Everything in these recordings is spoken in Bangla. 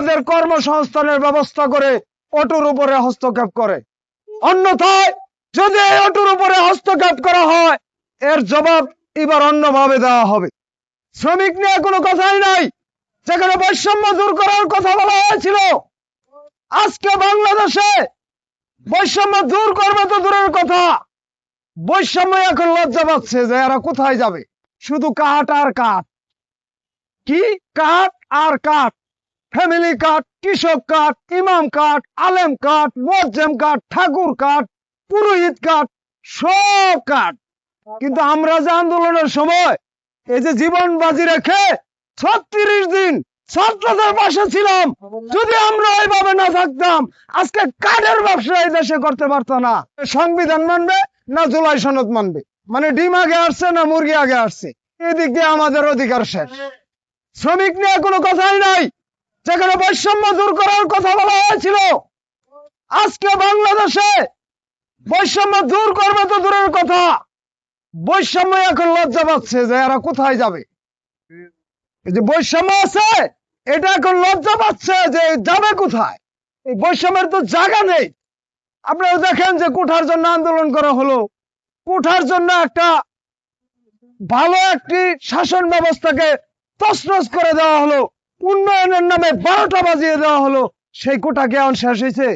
আমাদের কর্মসংস্থানের ব্যবস্থা করে অটোর উপরে হস্তক্ষেপ করে। অন্যথায় যদি এই অটোর উপরে হস্তক্ষেপ করা হয়, এর জবাব এবার অন্যভাবে দেওয়া হবে। শ্রমিক নিয়ে কোনো কথাই নাই, যেখানে বৈষম্য দূর করার কথা বলা হয়েছিল, আজকে বাংলাদেশে বৈষম্য দূর করবে তো দূরের কথা, বৈষম্য এখন লজ্জা পাচ্ছে যে এরা কোথায় যাবে। শুধু কাঠ আর কাঠ, কি কাঠ আর কাঠ, ফ্যামিলি কাঠ, কৃষক কাঠ, ইমাম কাঠ, আলেম কাঠ, মুয়াজ্জেম কাঠ, ঠাকুর কাঠ, পুরোহিত কাঠ, সব কাঠ। কিন্তু আমরা যে আন্দোলনের সময় এই যে জীবন বাজি রেখে 36 দিন ছাত্রদের পাশে ছিলাম, যদি আমরা ওইভাবে না থাকতাম আজকে কাঠের ব্যবসা এই দেশে করতে পারতো না। সংবিধান মানবে না জুলাই সনদ মানবে, মানে ডিম আগে আসছে না মুরগি আগে আসছে, এদিক দিয়ে আমাদের অধিকার শেষ। শ্রমিক নিয়ে কোনো কথাই নাই, যেখানে বৈষম্য দূর করার কথা বলা হয়েছিল, আজকে বাংলাদেশে বৈষম্য দূর করবে তো দূরের কথা, বৈষম্য এখন লজ্জা পাচ্ছে যে এরা কোথায় যাবে। এই যে বৈষম্য আছে, এটা এখন লজ্জা পাচ্ছে যে যাবে কোথায়। এই বৈষম্যের তো জায়গা নেই। আপনারা দেখেন যে কোঠার জন্য আন্দোলন করা হলো, কোঠার জন্য একটা ভালো একটি শাসন ব্যবস্থাকে তছনছ করে দেওয়া হলো, উন্নয়নের নামে 12টা বাজিয়ে দেওয়া হলো। সেই কোটা কি এখন শেষ হয়েছে?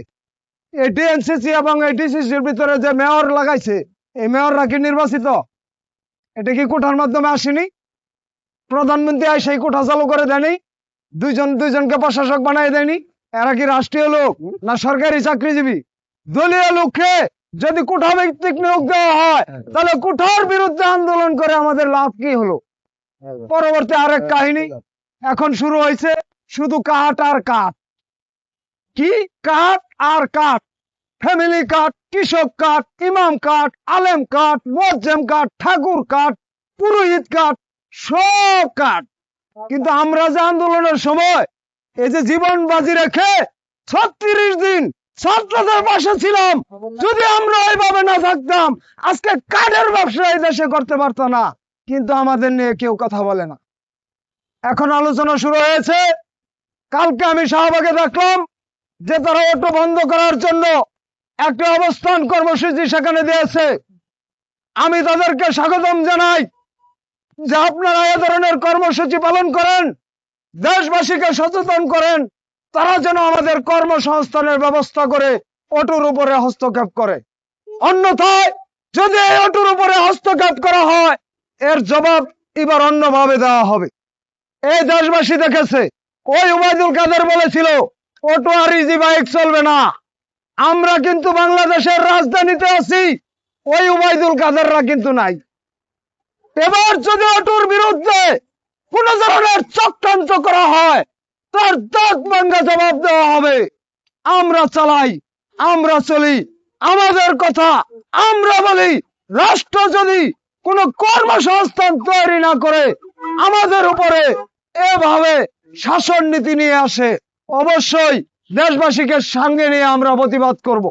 এই ডিএনসিসি এবং এই ডিসিসির ভিতরে যে মেয়র লাগাইছে, এই মেয়ররা কি নির্বাচিত? এটা কি কোঠার মাধ্যমে আসেনি? প্রধানমন্ত্রী সেই কোঠা চালু করে দেয়নি? দুইজনকে প্রশাসক বানাই দেয়নি? এরা কি রাষ্ট্রীয় লোক না সরকারি চাকরিজীবী? দলীয় লোককে যদি কোঠা ভিত্তিক নিয়োগ দেওয়া হয়, তাহলে কোঠার বিরুদ্ধে আন্দোলন করে আমাদের লাভ কি হলো? পরবর্তী আরেক কাহিনী এখন শুরু হয়েছে, শুধু কাঠ আর কাঠ, কি কাঠ আর কাঠ, ফ্যামিলি কাঠ, কৃষক কাঠ, ইমাম কাঠ, আলেম কাঠ, মুয়াজ্জেম কাঠ, ঠাকুর কাঠ, পুরোহিত কাঠ, সব কাঠ। কিন্তু আমরা যে আন্দোলনের সময় এই যে জীবন বাজি রেখে 36 দিন ছাত্রদের পাশে ছিলাম, যদি আমরা ওইভাবে না থাকতাম আজকে কাঠের ব্যবসা এই দেশে করতে পারতো না। কিন্তু আমাদের নিয়ে কেউ কথা বলে না। এখন আলোচনা শুরু হয়েছে। কালকে আমি শাহবাগে দেখলাম যে তারা অটো বন্ধ করার জন্য একটা অবস্থান কর্মসূচি সেখানে দিয়েছে। আমি তাদেরকে স্বাগতম জানাই যে আপনারা এ ধরনের কর্মসূচি পালন করেন, দেশবাসীকে সচেতন করেন, তারা যেন আমাদের কর্মসংস্থানের ব্যবস্থা করে অটোর উপরে হস্তক্ষেপ করে। অন্যথায় যদি এই অটোর উপরে হস্তক্ষেপ করা হয়, এর জবাব এবার অন্যভাবে দেওয়া হবে। এই দেশবাসী দেখেছে, ওই উবাইদুল কাদের বলেছিল অটো আর ইজি বাইক চলবে না। আমরা কিন্তু বাংলাদেশের রাজধানীতে আছি, ওই উবাইদুল কাদেররা কিন্তু নাই। এবার যদি অটোর বিরুদ্ধে কোন ধরনের চক্রান্ত করা হয়, তার দাঁত ভাঙ্গা জবাব দেওয়া হবে। আমরা চালাই, আমরা চলি, আমাদের কথা আমরা বলি। রাষ্ট্র যদি কোন কর্মসংস্থান তৈরি না করে আমাদের উপরে এভাবে শাসন নীতি নিয়ে আসে, অবশ্যই দেশবাসীকে সঙ্গে নিয়ে আমরা প্রতিবাদ করব।